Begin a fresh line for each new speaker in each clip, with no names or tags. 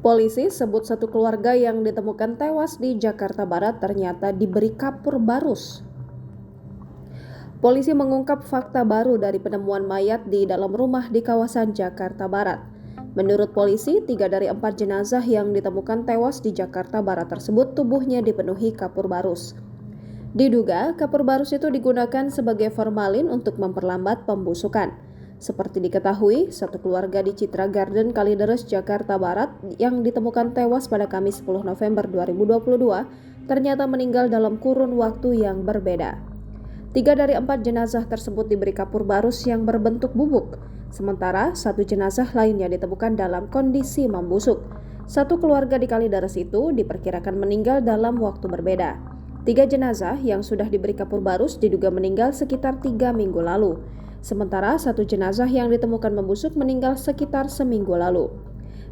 Polisi sebut satu keluarga yang ditemukan tewas di Jakarta Barat ternyata diberi kapur barus. Polisi mengungkap fakta baru dari penemuan mayat di dalam rumah di kawasan Jakarta Barat. Menurut polisi, 3 dari 4 jenazah yang ditemukan tewas di Jakarta Barat tersebut tubuhnya dipenuhi kapur barus. Diduga, kapur barus itu digunakan sebagai formalin untuk memperlambat pembusukan. Seperti diketahui, satu keluarga di Citra Garden, Kalideres, Jakarta Barat yang ditemukan tewas pada Kamis 10 November 2022 ternyata meninggal dalam kurun waktu yang berbeda. 3 dari 4 jenazah tersebut diberi kapur barus yang berbentuk bubuk, sementara 1 jenazah lainnya ditemukan dalam kondisi membusuk. Satu keluarga di Kalideres itu diperkirakan meninggal dalam waktu berbeda. 3 jenazah yang sudah diberi kapur barus diduga meninggal sekitar 3 minggu lalu. Sementara 1 jenazah yang ditemukan membusuk meninggal sekitar seminggu lalu.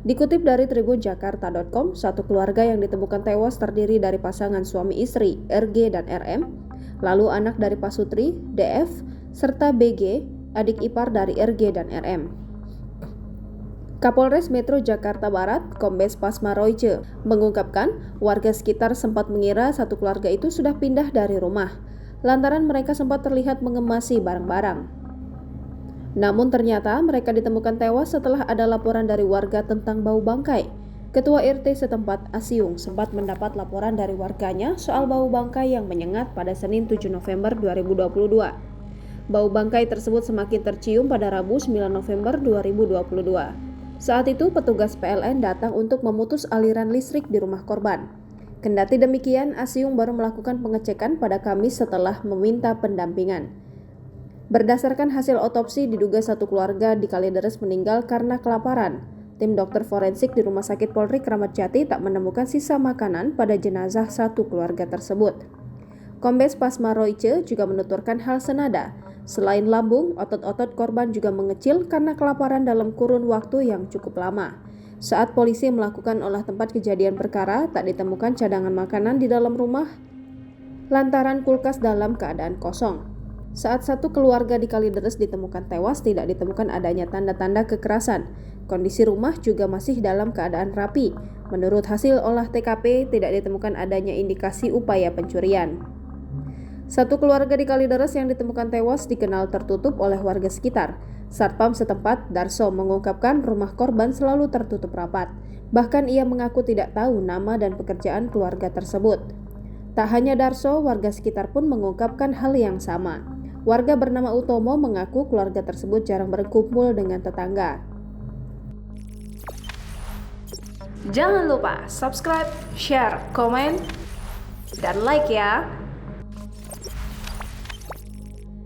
Dikutip dari tribunjakarta.com, satu keluarga yang ditemukan tewas terdiri dari pasangan suami istri RG dan RM, lalu anak dari Pasutri, DF, serta BG, adik ipar dari RG dan RM. Kapolres Metro Jakarta Barat, Kombes Pasma Royce, mengungkapkan warga sekitar sempat mengira satu keluarga itu sudah pindah dari rumah, lantaran mereka sempat terlihat mengemasi barang-barang. Namun ternyata mereka ditemukan tewas setelah ada laporan dari warga tentang bau bangkai. Ketua RT setempat Asiung sempat mendapat laporan dari warganya soal bau bangkai yang menyengat pada Senin 7 November 2022. Bau bangkai tersebut semakin tercium pada Rabu 9 November 2022. Saat itu petugas PLN datang untuk memutus aliran listrik di rumah korban. Kendati demikian, Asiung baru melakukan pengecekan pada Kamis setelah meminta pendampingan. Berdasarkan hasil otopsi, diduga satu keluarga di Kalideres meninggal karena kelaparan. Tim dokter forensik di Rumah Sakit Polri Kramat Jati tak menemukan sisa makanan pada jenazah satu keluarga tersebut. Kombes Pasma Royce juga menuturkan hal senada. Selain lambung, otot-otot korban juga mengecil karena kelaparan dalam kurun waktu yang cukup lama. Saat polisi melakukan olah tempat kejadian perkara, tak ditemukan cadangan makanan di dalam rumah lantaran kulkas dalam keadaan kosong. Saat satu keluarga di Kalideres ditemukan tewas, tidak ditemukan adanya tanda-tanda kekerasan. Kondisi rumah juga masih dalam keadaan rapi. Menurut hasil olah TKP, tidak ditemukan adanya indikasi upaya pencurian. Satu keluarga di Kalideres yang ditemukan tewas dikenal tertutup oleh warga sekitar. Satpam setempat, Darso, mengungkapkan rumah korban selalu tertutup rapat. Bahkan ia mengaku tidak tahu nama dan pekerjaan keluarga tersebut. Tak hanya Darso, warga sekitar pun mengungkapkan hal yang sama. Warga bernama Utomo mengaku keluarga tersebut jarang berkumpul dengan tetangga.
Jangan lupa subscribe, share, komen, dan like ya!